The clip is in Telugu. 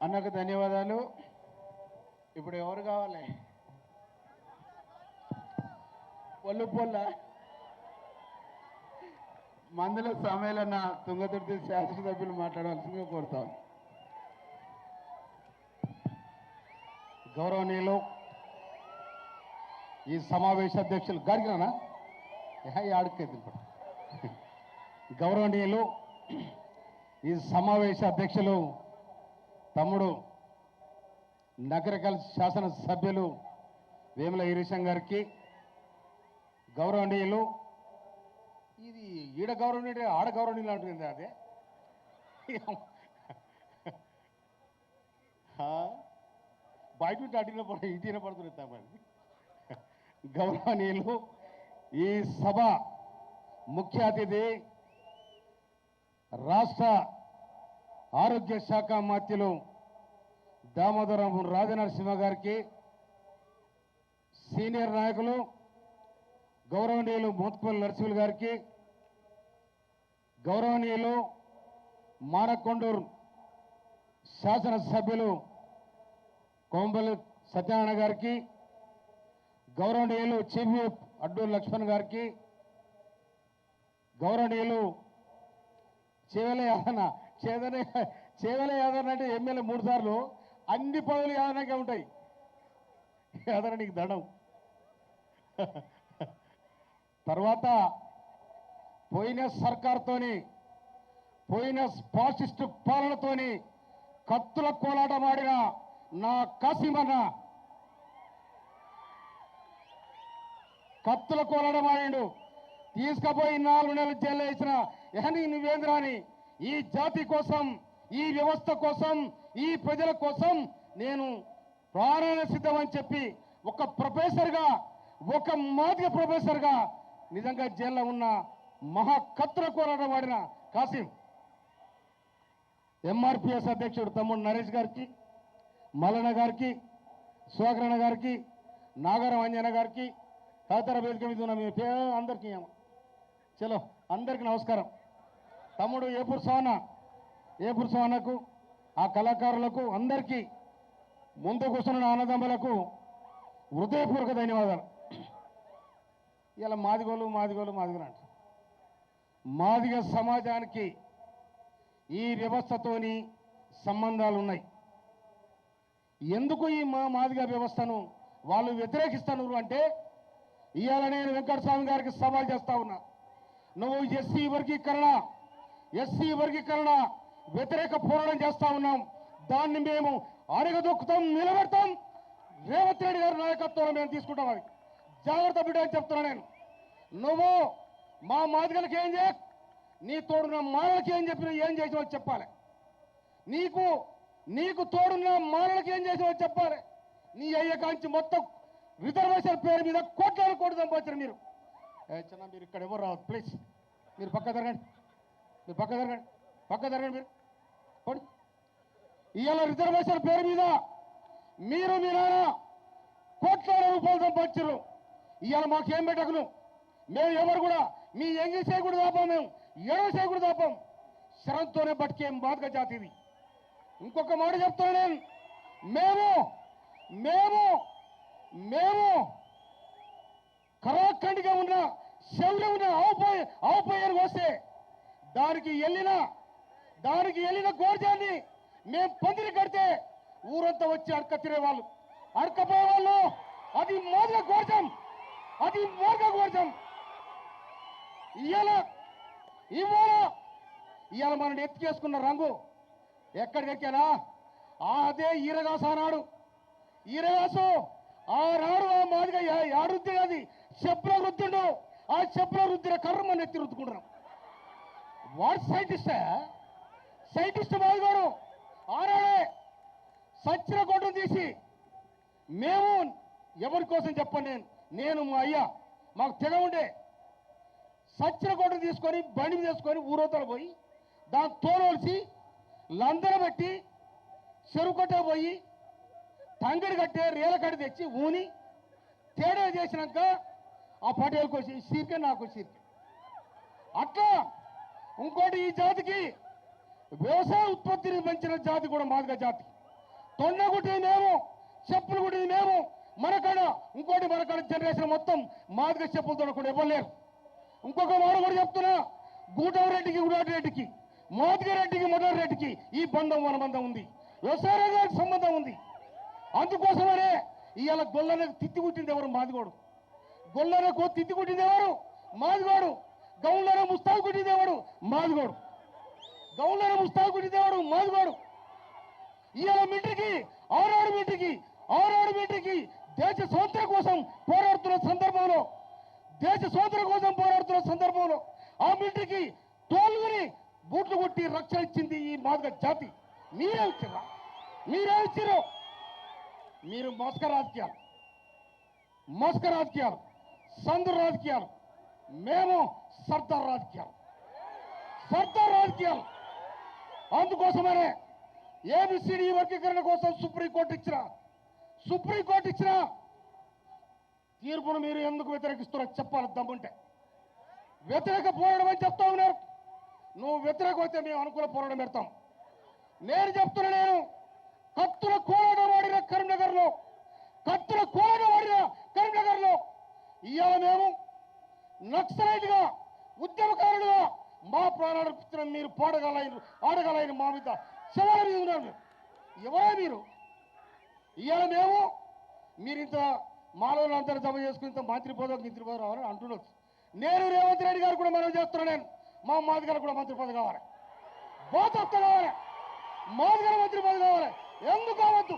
అన్నకు ధన్యవాదాలు. ఇప్పుడు ఎవరు కావాలి? పొల్ల మందుల సమ్మేళన తుంగతుర్తి శాసనసభ్యులు మాట్లాడవలసిందిగా కోరుతాం. గౌరవనీయులు ఈ సమావేశ అధ్యక్షులు గారికినా ఆడుకేది గౌరవనీయులు ఈ సమావేశ అధ్యక్షులు తమ్ముడు నగరకల్ శాసనసభ్యులు వేముల ఈరీశం గారికి, గౌరవనీయులు ఇది ఈడ గౌరవనీయుడు ఆడ గౌరవనీయులు అంటుంది అదే బయట ఉంటే అడిగిన పడు ఇంటిన పడుతుంది. గౌరవనీయులు ఈ సభ ముఖ్య అతిథి రాష్ట్ర ఆరోగ్య శాఖ మంత్రులు దామోదరం రాజనరసింహ గారికి, సీనియర్ నాయకులు గౌరవనీయులు మోత్కుపల్లి నరసింహులు గారికి, గౌరవనీయులు మానకొండూరు శాసనసభ్యులు కోంబలి సత్యనారాయణ గారికి, గౌరవనీయులు చీఫ్ విప్ అడ్డూరు లక్ష్మణ్ గారికి, గౌరవనీయులు చేవెల యాదన్న అంటే ఎమ్మెల్యే 3 సార్లు, అన్ని పదవులు యాదనకే ఉంటాయి. యాదన నీకు దండం. తర్వాత పోయిన సర్కార్తోని, పోయిన ఫాసిస్ట్ పాలనతోని కత్తుల కోలాటమాడిన నా కాసిమన్న కత్తుల కోలాటమాడిండు. తీసుకుపోయి 4 నెలలు జైలు వేసిన ఎహని నువ్వేంద్రాని ఈ జాతి కోసం, ఈ వ్యవస్థ కోసం, ఈ ప్రజల కోసం నేను ప్రాణాన సిద్ధమని చెప్పి ఒక ప్రొఫెసర్గా, ఒక మాదిగ ప్రొఫెసర్గా నిజంగా జైల్లో ఉన్న మహా కత్తుల కోలాటం వాడిన కాసిం, ఎంఆర్పిఎస్ అధ్యక్షుడు తమ్ముడు నరేష్ గారికి, మల్లన్న గారికి, సుహాకరణ గారికి, నాగరం అంజన గారికి, తదితర వేదిక మీద ఉన్న మీ అందరికీ చలో అందరికీ నమస్కారం. తమ్ముడు ఏపూర్ సోనకు, ఆ కళాకారులకు అందరికీ, ముందు కూర్చున్న అన్నదమ్ములకు హృదయపూర్వక ధన్యవాదాలు. ఇలా మాదిగోలు అంట. మాదిగ సమాజానికి ఈ వ్యవస్థతోని సంబంధాలు ఉన్నాయి. ఎందుకు ఈ మాదిగ వ్యవస్థను వాళ్ళు వ్యతిరేకిస్తున్నారు అంటే, ఇవాళ నేను వెంకటస్వామి గారికి సవాల్ చేస్తా ఉన్నా. నువ్వు ఎస్సీ వర్గీకరణ వ్యతిరేక పోరాటం చేస్తా ఉన్నాం. దాన్ని మేము అడగదొక్కుతాం, నిలబెడతాం. రేవంత్ రెడ్డి గారి నాయకత్వంలో మేము తీసుకుంటాం. అది జాగ్రత్త బిడ్డ అని చెప్తున్నా నేను. నువ్వు మా మాదిగలకి ఏం చేయ, నీ తోడున్న మానలకి ఏం చెప్పినా ఏం చేసావో చెప్పాలి. నీకు తోడున్న మానలకి ఏం చేసావో చెప్పాలి. నీ అయ్య కాంచి మొత్తం రిజర్వేషన్ పేరు మీద కోట్లు సంపాదించారు మీరు. చిన్న మీరు ఇక్కడ ఎవరు రావద్దు ప్లీజ్. మీరు పక్క జరగండి మీరు పోండి. ఇవాళ రిజర్వేషన్ పేరు మీద మీరు మీ నాన్న కోట్ల రూపాయలు సంపాదించారు. ఇవాళ మాకేం పెట్టకును. మేము ఎవరు కూడా మీ ఎంగి చేయకూడదు ఆపం, మేము ఎడవ చేయకూడదు ఆపం. శరంతోనే బతికే బాధక జాతి ఇది. ఇంకొక మాట చెప్తున్నా నేను. మేము కరాఖండిగా ఉన్న శౌర్యం ఉన్న ఆవుపోయారు వస్తే దానికి వెళ్ళిన గోర్జాన్ని మేము పందిరి కడితే ఊరంతా వచ్చి అడక తినేవాళ్ళు, అడకపోయేవాళ్ళు. అది మోదక గోర్జం. ఇవాళ మనం ఎత్తుకేసుకున్న రంగు ఎక్కడికెక్కానా? అదే ఈరగాసు ఆనాడు. ఈరగాసు ఆనాడు ఆ మాదిగా ఆడుద్ది అది చెప్పుల వృద్ధుడు. ఆ చెప్పుల వృద్ధిన కర్రమని ఎత్తి రుద్దుకుంటున్నాం. వాడు సైంటిస్ట్ మాదిగాడు ఆనాడే సచ్చిన గొడ్డు తీసి, మేము ఎవరి కోసం చెప్పండి, నేను మా అయ్యా మాకు తెగ ఉండే సచ్చిన గొడ్డు తీసుకొని బండి తీసుకొని ఊరోతలు పోయి దాన్ని తోలొలిసి లందర పెట్టి చెరువు కట్ట పోయి తంగడి కట్టే రేల కట్టి తెచ్చి ఊని తేడా చేసినాక ఆ పటేల్కి వచ్చి సీరికే నాకు సీరికే. అట్లా ఇంకోటి ఈ జాతికి వ్యవసాయ ఉత్పత్తిని పెంచిన జాతి కూడా మాదిగ జాతి. తొండ కుట్టింది మేము, చెప్పులు కుట్టింది మేము. మనకాడ ఇంకోటి మనకాడ జనరేషన్ మొత్తం మాదిగ చెప్పులు తొడకుండా ఇవ్వలేరు. ఇంకొక మాట కూడా చెప్తున్నా, గూటవరెడ్డికి గుడారెడ్డికి, మాదిగ రెడ్డికి మొదలరెడ్డికి ఈ బంధం మన బంధం ఉంది, వ్యవసాయ రంగానికి సంబంధం ఉంది. అందుకోసమనే ఇవాళ గొల్లనకు తిత్తి కుట్టింది ఎవరు? మాదిగోడు. గొల్లనకు తిత్తి కుట్టింది ఎవరు? మాదిగోడు. గౌన్లను ముస్తాబు కుట్టింది ఎవడు? మాదిగోడు. గౌన్లను ముస్తాబు కుట్టింది ఎవడు? మాదిగోడు. ఇవాళ మిలిటరీకి, ఆనాడు మిలిటరీకి దేశ స్వాతంత్ర్యం కోసం పోరాడుతున్న సందర్భంలో, ఆ మిలిటరీకి తోలుగుని బూట్లు కొట్టి రక్షణ ఇచ్చింది ఈ మాదిగ జాతి. మీరే ఇచ్చారు. మీరు మోసక రాజకీయాలు, సందు రాజకీయాలు, మేము సర్దార్ రాజకీయాలు. అందుకోసమనే ఏబిసిడి వర్గీకరణ కోసం సుప్రీంకోర్టు ఇచ్చిన తీర్పును మీరు ఎందుకు వ్యతిరేకిస్తున్నారో చెప్పాలి దమ్ముంటే. వ్యతిరేక పోరాటం అని చెప్తా ఉన్నారు. నువ్వు వ్యతిరేకమైతే మేము అనుకూల పోరాటం పెడతాం. నేను కత్తుల కోలాటం ఆడిన కరీంనగర్లో ఇవాళ మేము నక్సలైట్గా, ఉద్యమకారులుగా మా ప్రాణాలు ఇచ్చిన మీరు ఆడగలైన మా మీద శవాల మీద ఉన్నారు. ఎవరా మీరు? ఇవాళ మీరు ఇంత మానవులందరూ జమ చేసుకుని ఇంత మంత్రి పదవి రావాలని అంటున్నారు. నేను రేవంత్ రెడ్డి గారు కూడా మనం చేస్తున్నాను. మా మాది గారు కూడా మంత్రి పదవి కావాలి, కావాలి. మాది గారు మంత్రి పదవి కావాలి. ఎందుకు కావద్దు?